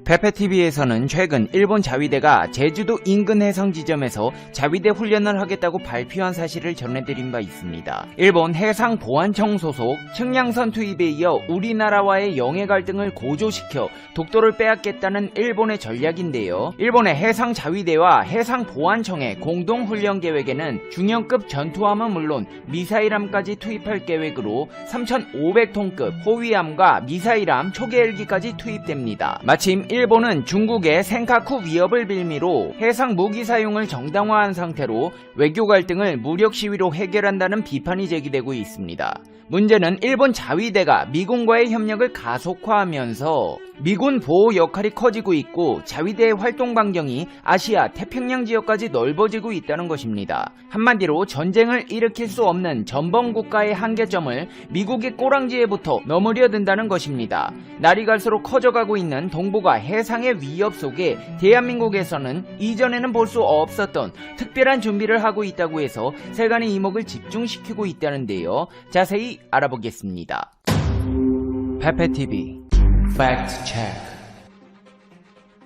페페TV에서는 최근 일본 자위대가 제주도 인근 해상 지점에서 자위대 훈련을 하겠다고 발표한 사실을 전해드린 바 있습니다. 일본 해상보안청 소속 측량선 투입에 이어 우리나라와의 영해 갈등을 고조시켜 독도를 빼앗겠다는 일본의 전략인데요. 일본의 해상자위대와 해상보안청의 공동훈련 계획에는 중형급 전투함은 물론 미사일함까지 투입할 계획으로 3,500톤급 호위함과 미사일함 초계헬기까지 투입됩니다. 마침 일본은 중국의 센카쿠 위협을 빌미로 해상 무기 사용을 정당화한 상태로 외교 갈등을 무력 시위로 해결한다는 비판이 제기되고 있습니다. 문제는 일본 자위대가 미군과의 협력을 가속화하면서 미군 보호 역할이 커지고 있고 자위대의 활동 반경이 아시아 태평양 지역까지 넓어지고 있다는 것입니다. 한마디로 전쟁을 일으킬 수 없는 전범 국가의 한계점을 미국의 꼬랑지에부터 넘으려 든다는 것입니다. 날이 갈수록 커져가고 있는 동북아 해상의 위협 속에 대한민국에서는 이전에는 볼 수 없었던 특별한 준비를 하고 있다고 해서 세간의 이목을 집중시키고 있다는데요. 자세히 알아보겠습니다. 페페TV 팩트 체크.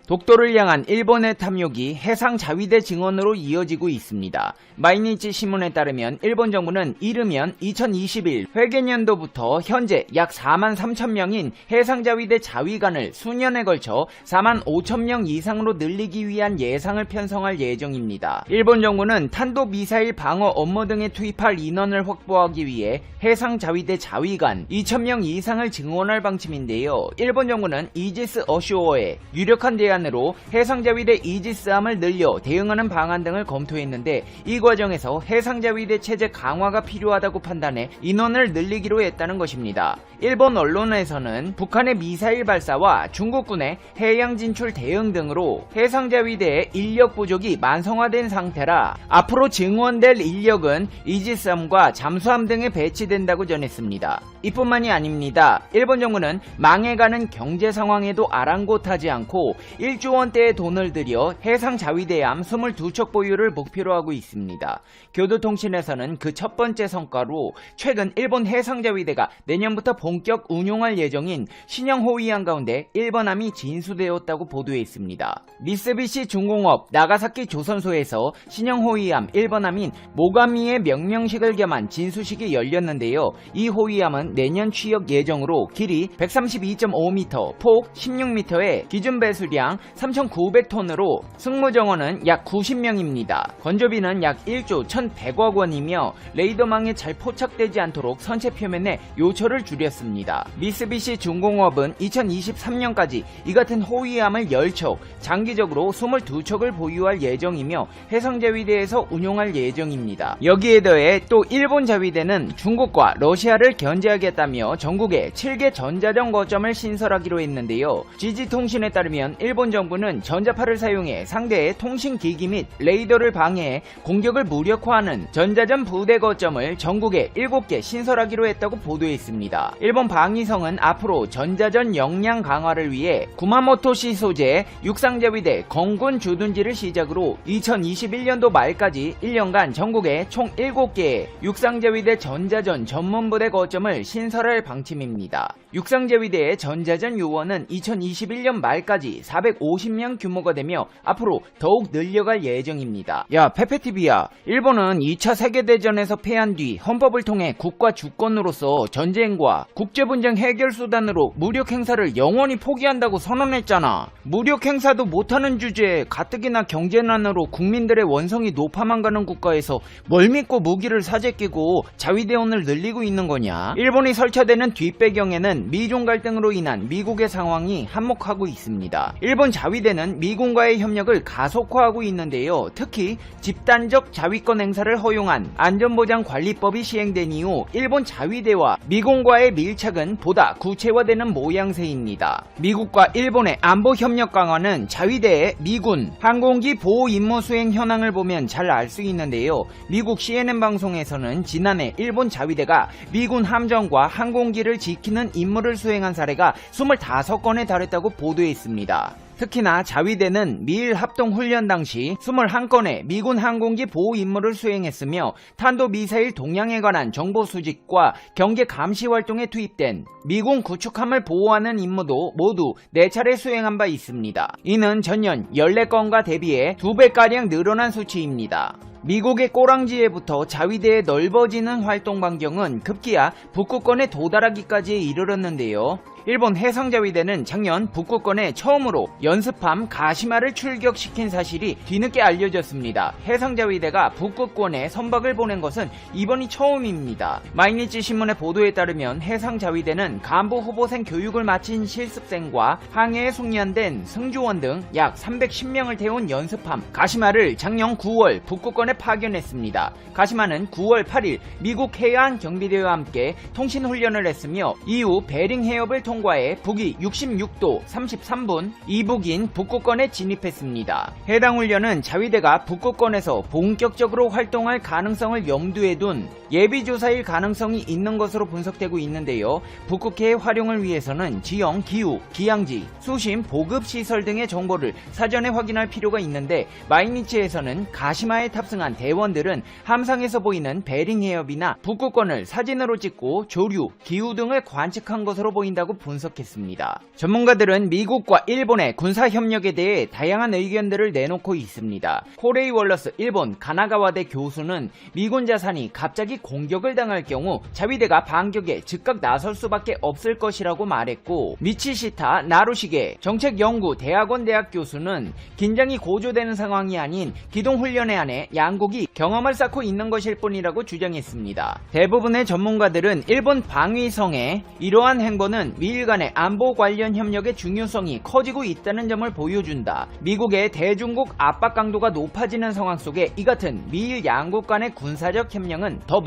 독도를 향한 일본의 탐욕이 해상자위대 증원으로 이어지고 있습니다. 마이니치 신문에 따르면 일본 정부는 이르면 2021 회계년도부터 현재 약 4만 3천 명인 해상자위대 자위관을 수년에 걸쳐 4만 5천 명 이상으로 늘리기 위한 예상을 편성할 예정입니다. 일본 정부는 탄도미사일 방어 업무 등에 투입할 인원을 확보하기 위해 해상자위대 자위관 2,000명 이상을 증원할 방침인데요. 일본 정부는 이지스 어쇼어에 유력한 대안으로 해상자위대 이지스함을 늘려 대응하는 방안 등을 검토했는데 이 과정에서 해상자위대 체제 강화가 필요하다고 판단해 인원을 늘리기로 했다는 것입니다. 일본 언론에서는 북한의 미사일 발사와 중국군의 해양 진출 대응 등으로 해상자위대의 인력 부족이 만성화된 상태라 앞으로 증원될 인력은 이지스함과 잠수함 등에 배치된다고 전했습니다. 이뿐만이 아닙니다. 일본 정부는 망해가는 경제 상황에도 아랑곳하지 않고 1조 원대의 돈을 들여 해상자위대함 22척 보유를 목표로 하고 있습니다. 교도통신에서는 그 첫 번째 성과로 최근 일본 해상자위대가 내년부터 본격 운용할 예정인 신형 호위함 가운데 1번함이 진수되었다고 보도했습니다. 미쓰비시 중공업 나가사키 조선소에서 신형 호위함 1번함인 모가미의 명명식을 겸한 진수식이 열렸는데요. 이 호위함은 내년 취역 예정으로 길이 132.5m, 폭 16m에 기준 배수량 3,900톤으로 승무정원은 약 90명입니다. 건조비는 약 1조 1,100억 원이며 레이더망에 잘 포착되지 않도록 선체 표면에 요철을 줄였습니다. 미쓰비시 중공업은 2023년까지 이 같은 호위함을 10척, 장기적으로 22척을 보유할 예정이며 해상자위대에서 운용할 예정입니다. 여기에 더해 또 일본 자위대는 중국과 러시아를 견제하겠다며 전국에 7개 전자전 거점을 신설하기로 했는데요. 지지통신에 따르면 일본 정부는 전자파를 사용해 상대의 통신기기 및 레이더를 방해해 공격을 무력화하는 전자전 부대 거점을 전국에 7개 신설하기로 했다고 보도했습니다. 일본 방위성은 앞으로 전자전 역량 강화를 위해 구마모토시 소재 육상자위대 건군 주둔지를 시작으로 2021년도 말까지 1년간 전국에 총 7개의 육상자위대 전자전 전문부대 거점을 신설할 방침입니다. 육상자위대의 전자전 요원은 2021년 말까지 450명 규모가 되며 앞으로 더욱 늘려갈 예정입니다. 야, 페페TV야, 일본은 2차 세계대전에서 패한 뒤 헌법을 통해 국가 주권으로서 전쟁과 국제분쟁 해결 수단으로 무력 행사를 영원히 포기한다고 선언했잖아. 무력 행사도 못하는 주제에 가뜩이나 경제난으로 국민들의 원성이 높아만 가는 국가에서 뭘 믿고 무기를 사재 끼고 자위대원을 늘리고 있는 거냐. 일본이 설치되는 뒷배경에는 미중 갈등으로 인한 미국의 상황이 한몫하고 있습니다. 일본 자위대는 미군과의 협력을 가속화하고 있는데요. 특히 집단적 자위권 행사를 허용한 안전보장관리법이 시행된 이후 일본 자위대와 미군과의 밀착은 보다 구체화되는 모양새입니다. 미국과 일본의 안보 협력 강화는 자위대의 미군 항공기 보호 임무 수행 현황을 보면 잘 알 수 있는데요. 미국 CNN 방송에서는 지난해 일본 자위대가 미군 함정과 항공기를 지키는 임무를 수행한 사례가 25건에 달했다고 보도했습니다. 특히나 자위대는 미일 합동훈련 당시 21건의 미군 항공기 보호 임무를 수행했으며 탄도미사일 동향에 관한 정보 수집과 경계 감시 활동에 투입된 미군 구축함을 보호하는 임무도 모두 4차례 수행한 바 있습니다. 이는 전년 14건과 대비해 2배가량 늘어난 수치입니다. 미국의 꼬랑지에부터 자위대의 넓어지는 활동 반경은 급기야 북극권에 도달하기까지 이르렀는데요. 일본 해상자위대는 작년 북극권에 처음으로 연습함 가시마를 출격시킨 사실이 뒤늦게 알려졌습니다. 해상자위대가 북극권에 선박을 보낸 것은 이번이 처음입니다. 마이니치 신문의 보도에 따르면 해상자위대는 간부 후보생 교육을 마친 실습생과 항해에 숙련된 승조원 등 약 310명을 태운 연습함 가시마를 작년 9월 북극권에 파견했습니다. 가시마는 9월 8일 미국 해안 경비대와 함께 통신훈련을 했으며 이후 베링 해협을 통과해 북위 66도 33분 이북인 북극권에 진입했습니다. 해당 훈련은 자위대가 북극권에서 본격적으로 활동할 가능성을 염두에 둔 예비조사일 가능성이 있는 것으로 분석되고 있는데요. 북극해의 활용을 위해서는 지형, 기후, 기항지, 수심, 보급시설 등의 정보를 사전에 확인할 필요가 있는데 마이니치에서는 가시마에 탑승한 대원들은 함상에서 보이는 베링 해협이나 북극권을 사진으로 찍고 조류, 기후 등을 관측한 것으로 보인다고 분석했습니다. 전문가들은 미국과 일본의 군사협력에 대해 다양한 의견들을 내놓고 있습니다. 코레이 월러스 일본 가나가와대 교수는 미군 자산이 갑자기 공격을 당할 경우 자위대가 반격에 즉각 나설 수밖에 없을 것이라고 말했고, 미치시타 나루시게 정책연구대학원 대학 교수는 긴장이 고조되는 상황이 아닌 기동훈련에 한해 양국이 경험을 쌓고 있는 것일 뿐이라고 주장했습니다. 대부분의 전문가들은 일본 방위성의 이러한 행보는 미일 간의 안보 관련 협력의 중요성이 커지고 있다는 점을 보여준다. 미국의 대중국 압박 강도가 높아지는 상황 속에 이 같은 미일 양국 간의 군사적 협력은 더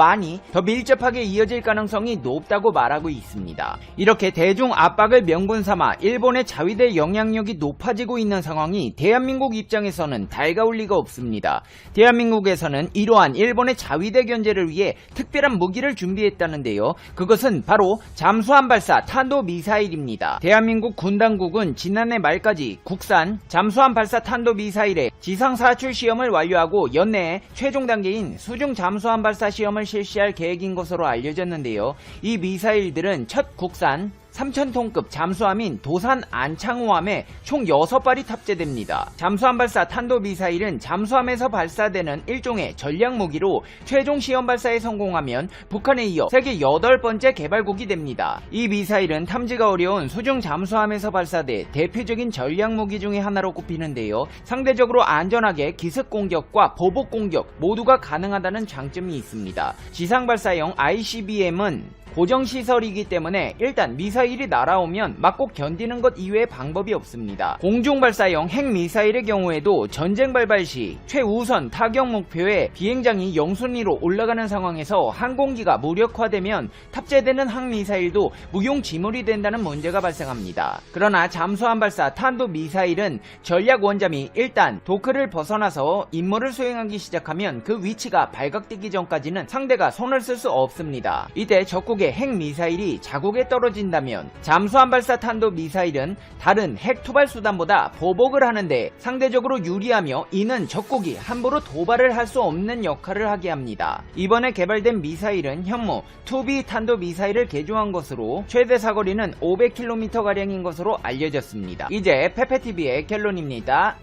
밀접하게 이어질 가능성이 높다고 말하고 있습니다. 이렇게 대중 압박을 명분 삼아 일본의 자위대 영향력이 높아지고 있는 상황이 대한민국 입장에서는 달가울 리가 없습니다. 대한민국에서는 이러한 일본의 자위대 견제를 위해 특별한 무기를 준비했다는데요. 그것은 바로 잠수함 발사 탄도미사일입니다. 대한민국 군 당국은 지난해 말까지 국산 잠수함 발사 탄도미사일의 지상 사출 시험을 완료하고 연내에 최종 단계인 수중 잠수함 발사 시험을 실시할 계획인 것으로 알려졌는데요. 이 미사일들은 첫 국산 3,000톤급 잠수함인 도산 안창호함에 총 6발이 탑재됩니다. 잠수함 발사 탄도미사일은 잠수함에서 발사되는 일종의 전략무기로 최종 시험 발사에 성공하면 북한에 이어 세계 8번째 개발국이 됩니다. 이 미사일은 탐지가 어려운 수중 잠수함에서 발사돼 대표적인 전략무기 중의 하나로 꼽히는데요. 상대적으로 안전하게 기습공격과 보복공격 모두가 가능하다는 장점이 있습니다. 지상발사용 ICBM은 고정시설이기 때문에 일단 미사일이 날아오면 맞고 견디는 것 이외에 방법이 없습니다. 공중발사용 핵미사일의 경우에도 전쟁 발발 시 최우선 타격 목표에 비행장이 영순위로 올라가는 상황에서 항공기가 무력화되면 탑재되는 항미사일도 무용지물이 된다는 문제가 발생합니다. 그러나 잠수함 발사 탄도미사일은 전략 원잠이 일단 도크를 벗어나서 임무를 수행하기 시작하면 그 위치가 발각되기 전까지는 상대가 손을 쓸 수 없습니다. 이때 적국의 핵미사일이 자국에 떨어진다면 잠수함 발사 탄도미사일은 다른 핵 투발 수단보다 보복을 하는데 상대적으로 유리하며 이는 적국이 함부로 도발을 할 수 없는 역할을 하게 합니다. 이번에 개발된 미사일은 현무 2B 탄도미사일을 개조한 것으로 최대 사거리는 500km가량인 것으로 알려졌습니다. 이제 페페TV의 결론입니다.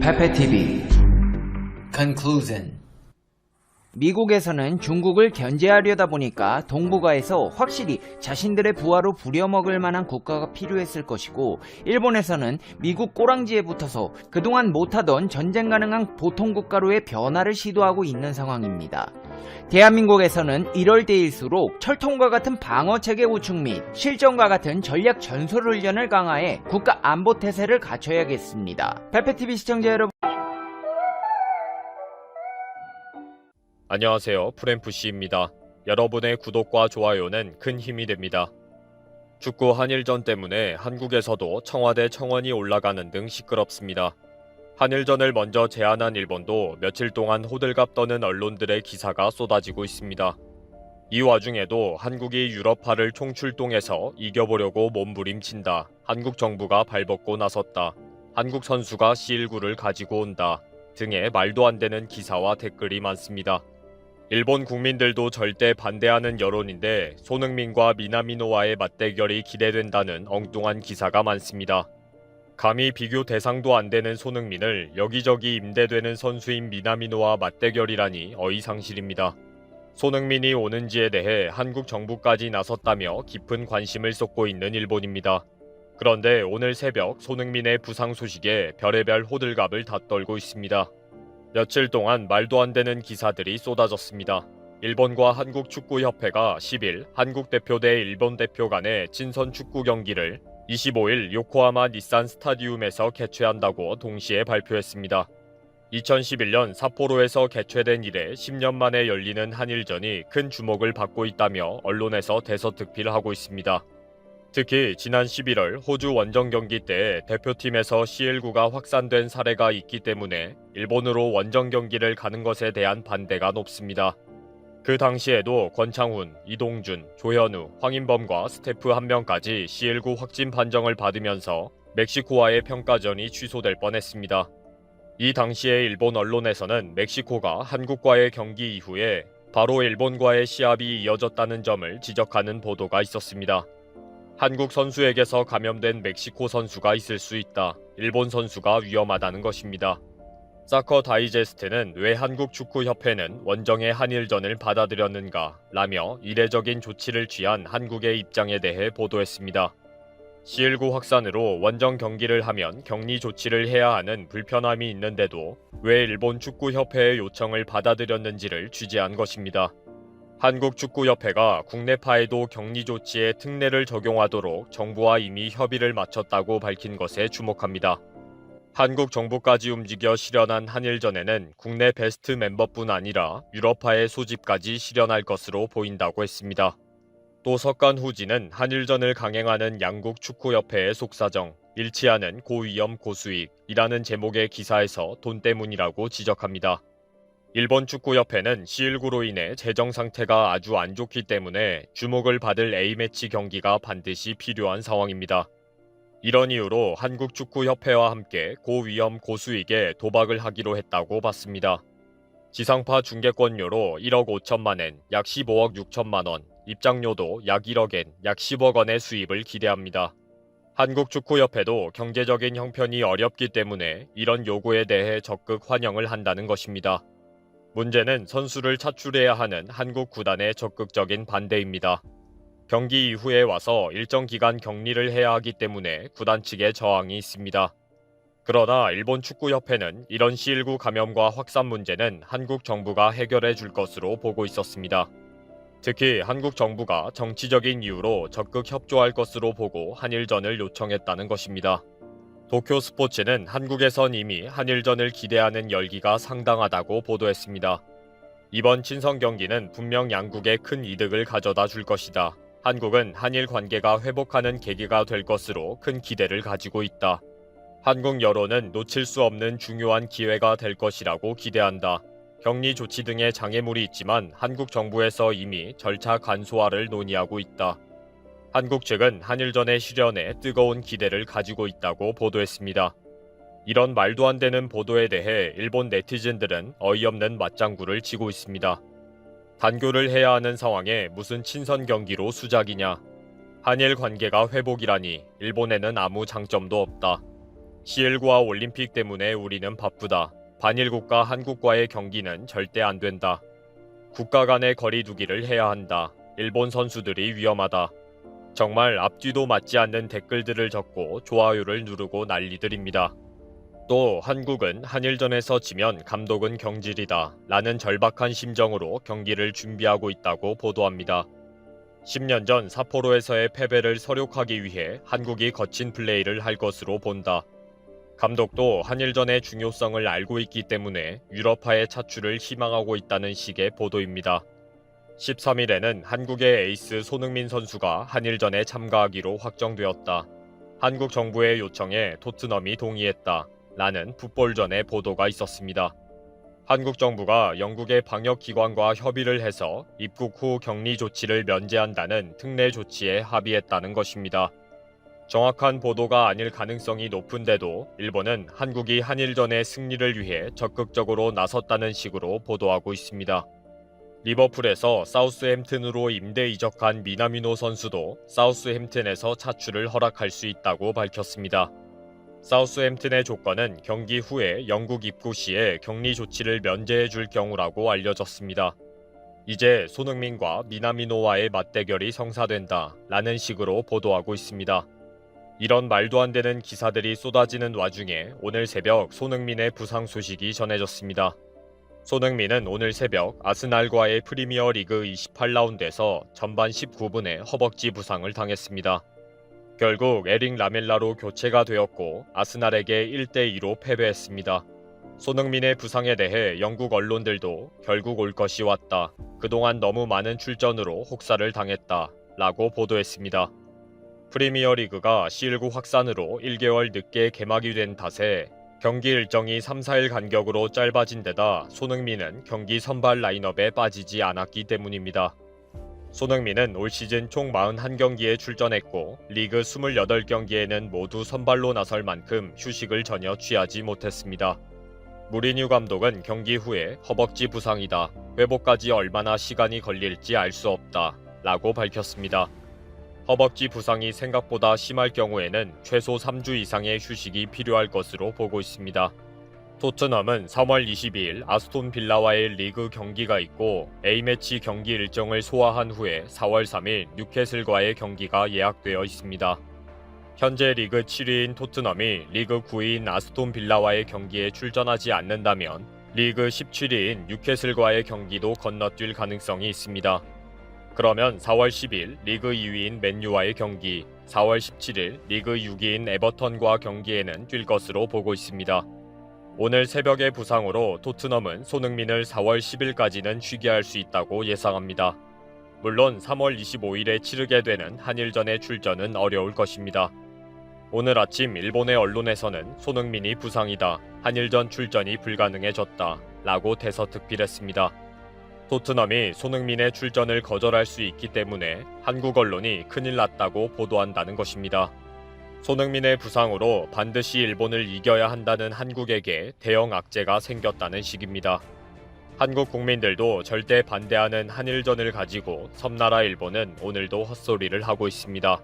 페페TV Conclusion. 미국에서는 중국을 견제하려다 보니까 동북아에서 확실히 자신들의 부하로 부려먹을 만한 국가가 필요했을 것이고, 일본에서는 미국 꼬랑지에 붙어서 그동안 못하던 전쟁 가능한 보통국가로의 변화를 시도하고 있는 상황입니다. 대한민국에서는 이럴 때일수록 철통과 같은 방어체계 구축 및 실전과 같은 전략 전술 훈련을 강화해 국가 안보 태세를 갖춰야겠습니다. 페페TV 시청자 여러분, 안녕하세요. 프렌푸시입니다. 여러분의 구독과 좋아요는 큰 힘이 됩니다. 축구 한일전 때문에 한국에서도 청와대 청원이 올라가는 등 시끄럽습니다. 한일전을 먼저 제안한 일본도 며칠 동안 호들갑 떠는 언론들의 기사가 쏟아지고 있습니다. 이 와중에도 한국이 유럽파를 총출동해서 이겨보려고 몸부림친다. 한국 정부가 발벗고 나섰다. 한국 선수가 C19를 가지고 온다. 등의 말도 안 되는 기사와 댓글이 많습니다. 일본 국민들도 절대 반대하는 여론인데 손흥민과 미나미노와의 맞대결이 기대된다는 엉뚱한 기사가 많습니다. 감히 비교 대상도 안 되는 손흥민을 여기저기 임대되는 선수인 미나미노와 맞대결이라니 어이상실입니다. 손흥민이 오는지에 대해 한국 정부까지 나섰다며 깊은 관심을 쏟고 있는 일본입니다. 그런데 오늘 새벽 손흥민의 부상 소식에 별의별 호들갑을 다 떨고 있습니다. 며칠 동안 말도 안 되는 기사들이 쏟아졌습니다. 일본과 한국축구협회가 10일 한국 대표 대 일본 대표 간의 친선 축구 경기를 25일 요코하마 닛산 스타디움에서 개최한다고 동시에 발표했습니다. 2011년 삿포로에서 개최된 이래 10년 만에 열리는 한일전이 큰 주목을 받고 있다며 언론에서 대서특필하고 있습니다. 특히 지난 11월 호주 원정 경기 때 대표팀에서 C19가 확산된 사례가 있기 때문에 일본으로 원정 경기를 가는 것에 대한 반대가 높습니다. 그 당시에도 권창훈, 이동준, 조현우, 황인범과 스태프 1명까지 C19 확진 판정을 받으면서 멕시코와의 평가전이 취소될 뻔했습니다. 이 당시에 일본 언론에서는 멕시코가 한국과의 경기 이후에 바로 일본과의 시합이 이어졌다는 점을 지적하는 보도가 있었습니다. 한국 선수에게서 감염된 멕시코 선수가 있을 수 있다. 일본 선수가 위험하다는 것입니다. 사커 다이제스트는 왜 한국축구협회는 원정의 한일전을 받아들였는가 라며 이례적인 조치를 취한 한국의 입장에 대해 보도했습니다. C19 확산으로 원정 경기를 하면 격리 조치를 해야 하는 불편함이 있는데도 왜 일본 축구협회의 요청을 받아들였는지를 취재한 것입니다. 한국축구협회가 국내파에도 격리 조치에 특례를 적용하도록 정부와 이미 협의를 마쳤다고 밝힌 것에 주목합니다. 한국 정부까지 움직여 실현한 한일전에는 국내 베스트 멤버뿐 아니라 유럽파의 소집까지 실현할 것으로 보인다고 했습니다. 또 석간 후지는 한일전을 강행하는 양국 축구협회의 속사정, 일치하는 고위험 고수익이라는 제목의 기사에서 돈 때문이라고 지적합니다. 일본 축구협회는 C19로 인해 재정 상태가 아주 안 좋기 때문에 주목을 받을 A매치 경기가 반드시 필요한 상황입니다. 이런 이유로 한국축구협회와 함께 고위험 고수익에 도박을 하기로 했다고 봤습니다. 지상파 중계권료로 1억 5천만 엔, 약 15억 6천만 원, 입장료도 약 1억 엔, 약 10억 원의 수입을 기대합니다. 한국축구협회도 경제적인 형편이 어렵기 때문에 이런 요구에 대해 적극 환영을 한다는 것입니다. 문제는 선수를 차출해야 하는 한국 구단의 적극적인 반대입니다. 경기 이후에 와서 일정 기간 격리를 해야 하기 때문에 구단 측의 저항이 있습니다. 그러나 일본 축구협회는 이런 C19 감염과 확산 문제는 한국 정부가 해결해 줄 것으로 보고 있었습니다. 특히 한국 정부가 정치적인 이유로 적극 협조할 것으로 보고 한일전을 요청했다는 것입니다. 도쿄 스포츠는 한국에선 이미 한일전을 기대하는 열기가 상당하다고 보도했습니다. 이번 친선 경기는 분명 양국에 큰 이득을 가져다 줄 것이다. 한국은 한일 관계가 회복하는 계기가 될 것으로 큰 기대를 가지고 있다. 한국 여론은 놓칠 수 없는 중요한 기회가 될 것이라고 기대한다. 격리 조치 등의 장애물이 있지만 한국 정부에서 이미 절차 간소화를 논의하고 있다. 한국 측은 한일전의 실현에 뜨거운 기대를 가지고 있다고 보도했습니다. 이런 말도 안 되는 보도에 대해 일본 네티즌들은 어이없는 맞장구를 치고 있습니다. 단교를 해야 하는 상황에 무슨 친선 경기로 수작이냐. 한일 관계가 회복이라니 일본에는 아무 장점도 없다. C19와 올림픽 때문에 우리는 바쁘다. 반일국가 한국과의 경기는 절대 안 된다. 국가 간의 거리 두기를 해야 한다. 일본 선수들이 위험하다. 정말 앞뒤도 맞지 않는 댓글들을 적고 좋아요를 누르고 난리들입니다. 또 한국은 한일전에서 지면 감독은 경질이다 라는 절박한 심정으로 경기를 준비하고 있다고 보도합니다. 10년 전 삿포로에서의 패배를 서력하기 위해 한국이 거친 플레이를 할 것으로 본다. 감독도 한일전의 중요성을 알고 있기 때문에 유럽파의 차출을 희망하고 있다는 식의 보도입니다. 13일에는 한국의 에이스 손흥민 선수가 한일전에 참가하기로 확정되었다. 한국 정부의 요청에 토트넘이 동의했다. 라는 풋볼전의 보도가 있었습니다. 한국 정부가 영국의 방역기관과 협의를 해서 입국 후 격리 조치를 면제한다는 특례 조치에 합의했다는 것입니다. 정확한 보도가 아닐 가능성이 높은데도 일본은 한국이 한일전의 승리를 위해 적극적으로 나섰다는 식으로 보도하고 있습니다. 리버풀에서 사우스햄튼으로 임대 이적한 미나미노 선수도 사우스햄튼에서 차출을 허락할 수 있다고 밝혔습니다. 사우스햄튼의 조건은 경기 후에 영국 입국 시에 격리 조치를 면제해 줄 경우라고 알려졌습니다. 이제 손흥민과 미나미노와의 맞대결이 성사된다 라는 식으로 보도하고 있습니다. 이런 말도 안 되는 기사들이 쏟아지는 와중에 오늘 새벽 손흥민의 부상 소식이 전해졌습니다. 손흥민은 오늘 새벽 아스날과의 프리미어 리그 28라운드에서 전반 19분에 허벅지 부상을 당했습니다. 결국 에릭 라멜라로 교체가 되었고 아스날에게 1대2로 패배했습니다. 손흥민의 부상에 대해 영국 언론들도 결국 올 것이 왔다. 그동안 너무 많은 출전으로 혹사를 당했다. 라고 보도했습니다. 프리미어리그가 C19 확산으로 1개월 늦게 개막이 된 탓에 경기 일정이 3-4일 간격으로 짧아진 데다 손흥민은 경기 선발 라인업에 빠지지 않았기 때문입니다. 손흥민은 올 시즌 총 41경기에 출전했고 리그 28경기에는 모두 선발로 나설 만큼 휴식을 전혀 취하지 못했습니다. 무리뉴 감독은 경기 후에 허벅지 부상이다. 회복까지 얼마나 시간이 걸릴지 알 수 없다. 라고 밝혔습니다. 허벅지 부상이 생각보다 심할 경우에는 최소 3주 이상의 휴식이 필요할 것으로 보고 있습니다. 토트넘은 3월 22일 아스톤 빌라와의 리그 경기가 있고 A매치 경기 일정을 소화한 후에 4월 3일 뉴캐슬과의 경기가 예약되어 있습니다. 현재 리그 7위인 토트넘이 리그 9위인 아스톤 빌라와의 경기에 출전하지 않는다면 리그 17위인 뉴캐슬과의 경기도 건너뛸 가능성이 있습니다. 그러면 4월 10일 리그 2위인 맨유와의 경기, 4월 17일 리그 6위인 에버턴과 경기에는 뛸 것으로 보고 있습니다. 오늘 새벽의 부상으로 토트넘은 손흥민을 4월 10일까지는 쉬게 할 수 있다고 예상합니다. 물론 3월 25일에 치르게 되는 한일전의 출전은 어려울 것입니다. 오늘 아침 일본의 언론에서는 손흥민이 부상이다, 한일전 출전이 불가능해졌다 라고 대서특필했습니다. 토트넘이 손흥민의 출전을 거절할 수 있기 때문에 한국 언론이 큰일 났다고 보도한다는 것입니다. 손흥민의 부상으로 반드시 일본을 이겨야 한다는 한국에게 대형 악재가 생겼다는 식입니다. 한국 국민들도 절대 반대하는 한일전을 가지고 섬나라 일본은 오늘도 헛소리를 하고 있습니다.